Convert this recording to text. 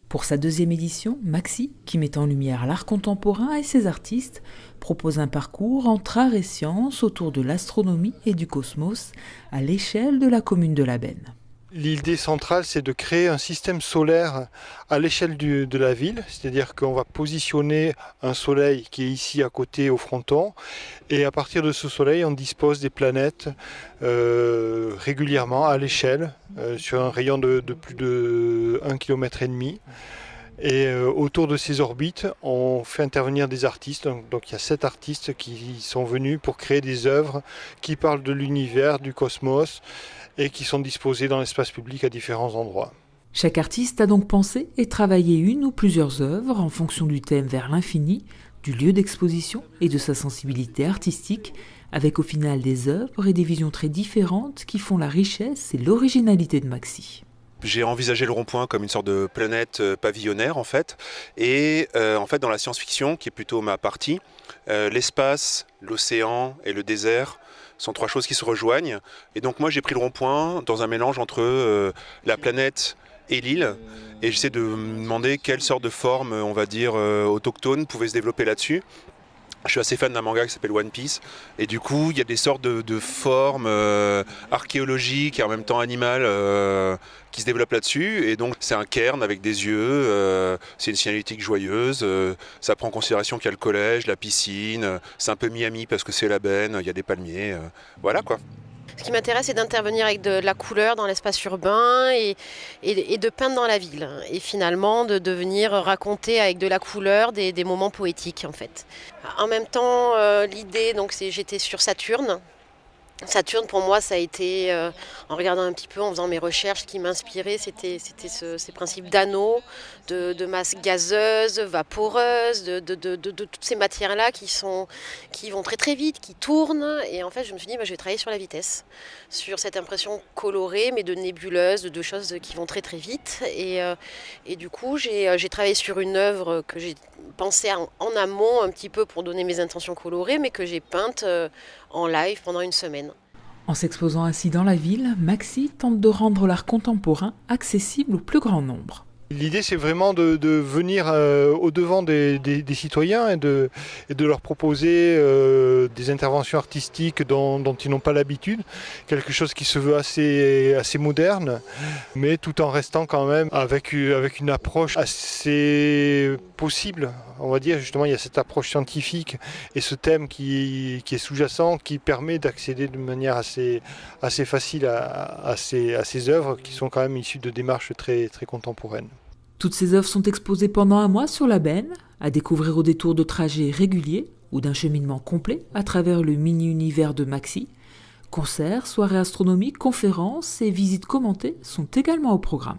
Pour sa deuxième édition, Maxi, qui met en lumière l'art contemporain et ses artistes, propose un parcours entre art et sciences autour de l'astronomie et du cosmos à l'échelle de la commune de la Benne. L'idée centrale, c'est de créer un système solaire à l'échelle de la ville, c'est-à-dire qu'on va positionner un soleil qui est ici à côté au fronton, et à partir de ce soleil, on dispose des planètes régulièrement à l'échelle, sur un rayon de plus de 1,5 km. Et autour de ces orbites, on fait intervenir des artistes. Donc il y a 7 artistes qui sont venus pour créer des œuvres qui parlent de l'univers, du cosmos, et qui sont disposées dans l'espace public à différents endroits. Chaque artiste a donc pensé et travaillé une ou plusieurs œuvres en fonction du thème vers l'infini, du lieu d'exposition et de sa sensibilité artistique, avec au final des œuvres et des visions très différentes qui font la richesse et l'originalité de Maxi. J'ai envisagé le rond-point comme une sorte de planète pavillonnaire en fait, et en fait dans la science-fiction, qui est plutôt ma partie, l'espace, l'océan et le désert sont 3 choses qui se rejoignent, et donc moi j'ai pris le rond-point dans un mélange entre la planète et l'île, et j'essaie de me demander quelle sorte de forme, on va dire, autochtone pouvait se développer là-dessus. Je suis assez fan d'un manga qui s'appelle One Piece, et du coup il y a des sortes de formes archéologiques et en même temps animales qui se développent là-dessus, et donc c'est un cairn avec des yeux, c'est une signalétique joyeuse, ça prend en considération qu'il y a le collège, la piscine, c'est un peu Miami parce que c'est la benne, il y a des palmiers, voilà quoi. Ce qui m'intéresse, c'est d'intervenir avec de la couleur dans l'espace urbain et de peindre dans la ville. Et finalement, de venir raconter avec de la couleur des moments poétiques, en fait. En même temps, l'idée, donc, j'étais sur Saturne. Saturne, pour moi, ça a été, en regardant un petit peu, en faisant mes recherches, ce qui m'inspirait, c'était ces principes d'anneaux, de masse gazeuse, vaporeuse, de toutes ces matières-là qui vont très très vite, qui tournent. Et en fait, je me suis dit, je vais travailler sur la vitesse, sur cette impression colorée, mais de nébuleuse, de choses qui vont très très vite. Et du coup, j'ai travaillé sur une œuvre que j'ai pensée en amont un petit peu pour donner mes intentions colorées, mais que j'ai peinte en live pendant une semaine. En s'exposant ainsi dans la ville, Maxi tente de rendre l'art contemporain accessible au plus grand nombre. L'idée, c'est vraiment de venir au-devant des citoyens et de leur proposer des interventions artistiques dont ils n'ont pas l'habitude. Quelque chose qui se veut assez moderne, mais tout en restant quand même avec une approche assez possible. On va dire, justement, il y a cette approche scientifique et ce thème qui est sous-jacent, qui permet d'accéder de manière assez facile à ces œuvres qui sont quand même issues de démarches très, très contemporaines. Toutes ces œuvres sont exposées pendant un mois sur la Benne, à découvrir au détour de trajets réguliers ou d'un cheminement complet à travers le mini-univers de Maxi. Concerts, soirées astronomiques, conférences et visites commentées sont également au programme.